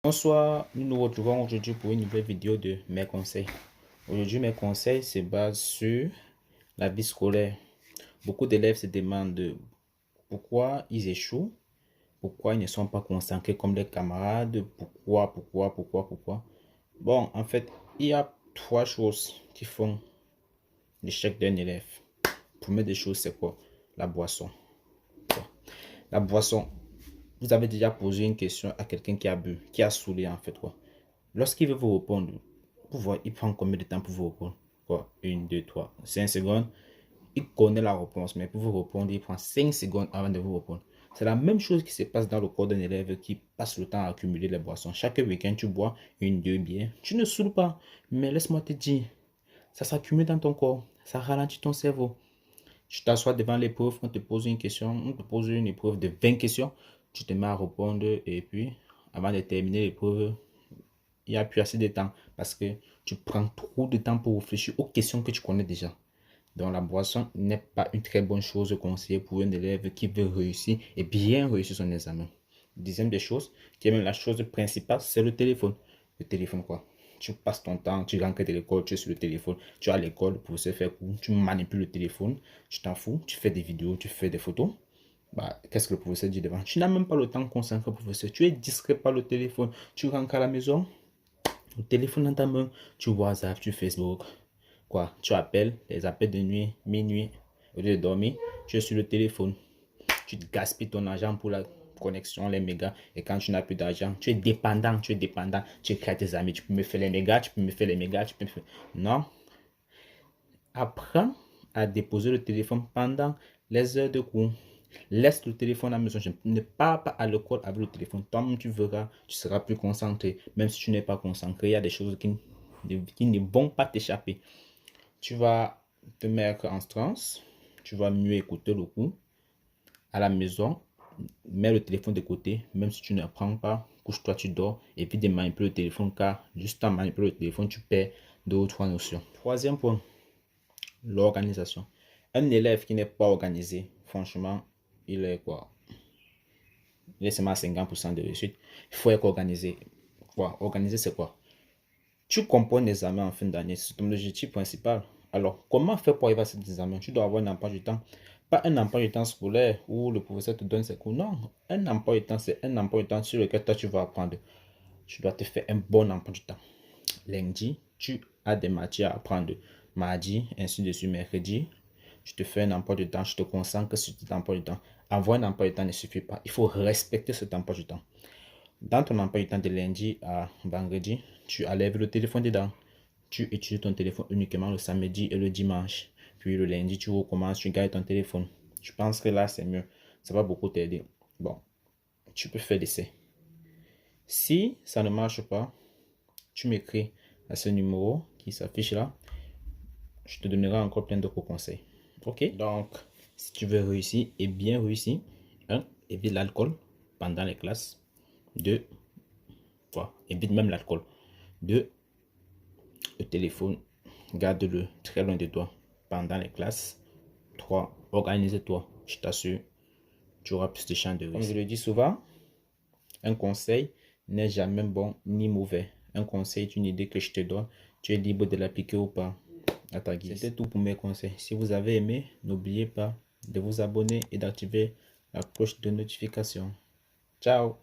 Bonsoir, nous nous retrouvons aujourd'hui pour une nouvelle vidéo de mes conseils. Aujourd'hui, mes conseils se basent sur la vie scolaire. Beaucoup d'élèves se demandent pourquoi ils échouent, pourquoi ils ne sont pas concentrés comme leurs camarades, pourquoi. Bon, en fait, il y a trois choses qui font l'échec d'un élève. Première des choses, c'est quoi? La boisson. La boisson. Vous avez déjà posé une question à quelqu'un qui a bu, qui a saoulé en fait quoi. Lorsqu'il veut vous répondre, vous voyez, il prend combien de temps pour vous répondre? Quoi? 1, 2, 3, 5 secondes. Il connaît la réponse, mais pour vous répondre, il prend 5 secondes avant de vous répondre. C'est la même chose qui se passe dans le corps d'un élève qui passe le temps à accumuler les boissons. Chaque week-end, tu bois 1, 2 bières. Tu ne saoules pas. Mais laisse-moi te dire, ça s'accumule dans ton corps. Ça ralentit ton cerveau. Tu t'assois devant l'épreuve, on te pose une question, on te pose une épreuve de 20 questions. Tu te mets à répondre et puis, avant de terminer l'épreuve, il n'y a plus assez de temps parce que tu prends trop de temps pour réfléchir aux questions que tu connais déjà. Donc la boisson n'est pas une très bonne chose conseillée pour un élève qui veut réussir et bien réussir son examen. Deuxième des choses, qui est même la chose principale, c'est le téléphone. Le téléphone quoi? Tu passes ton temps, tu rentres de l'école, tu es sur le téléphone, tu as l'école pour se faire cours, tu manipules le téléphone, tu t'en fous, tu fais des vidéos, tu fais des photos. Bah, qu'est-ce que le professeur dit devant? Tu n'as même pas le temps de concentrer au professeur, tu es distrait par le téléphone, tu rentres à la maison, le téléphone dans ta main, tu WhatsApp, tu Facebook, quoi, tu appelles, les appels de nuit, minuit, au lieu de dormir, tu es sur le téléphone, tu gaspilles ton argent pour la connexion, les mégas, et quand tu n'as plus d'argent, tu es dépendant, tu écris à tes amis, tu peux me faire les mégas, tu peux me faire les mégas, tu peux me faire... Non, apprends à déposer le téléphone pendant les heures de cours. Laisse le téléphone à la maison. Ne pars pas à l'école avec le téléphone. Toi-même, tu verras, tu seras plus concentré. Même si tu n'es pas concentré, il y a des choses qui ne vont pas t'échapper. Tu vas te mettre en transe. Tu vas mieux écouter le cours. À la maison, mets le téléphone de côté. Même si tu ne prends pas, couche-toi, tu dors. Évite de manipuler le téléphone car juste en manipulant le téléphone, tu perds 2 ou 3 notions. Troisième point, l'organisation. Un élève qui n'est pas organisé, franchement, il est quoi? Il est seulement à 50% de réussite. Il faut être organisé. Quoi? Organiser, c'est quoi? Tu composes un examen en fin d'année. C'est ton objectif principal. Alors, comment faire pour arriver à cet examen? Tu dois avoir un emploi du temps. Pas un emploi du temps scolaire où le professeur te donne ses cours. Non, un emploi du temps, c'est un emploi du temps sur lequel toi, tu vas apprendre. Tu dois te faire un bon emploi du temps. Lundi, tu as des matières à apprendre. Mardi, ainsi de suite, mercredi, tu te fais un emploi du temps, je te concentre sur cet emploi du temps. Avoir un emploi du temps ne suffit pas. Il faut respecter cet emploi du temps. Dans ton emploi du temps de lundi à vendredi, tu enlèves le téléphone dedans. Tu utilises ton téléphone uniquement le samedi et le dimanche. Puis le lundi, tu recommences, tu gardes ton téléphone. Je pense que là, c'est mieux. Ça va beaucoup t'aider. Bon, tu peux faire l'essai. Si ça ne marche pas, tu m'écris à ce numéro qui s'affiche là. Je te donnerai encore plein d'autres conseils. Ok? Donc, si tu veux réussir et bien réussir, 1. Évite l'alcool pendant les classes. 2. Évite même l'alcool. 2. Le téléphone, garde-le très loin de toi pendant les classes. 3. Organise-toi. Je t'assure, tu auras plus de chances de réussir. Comme je le dis souvent, un conseil n'est jamais bon ni mauvais. Un conseil est une idée que je te donne. Tu es libre de l'appliquer ou pas à ta guise. C'était tout pour mes conseils. Si vous avez aimé, n'oubliez pas de vous abonner et d'activer la cloche de notification. Ciao!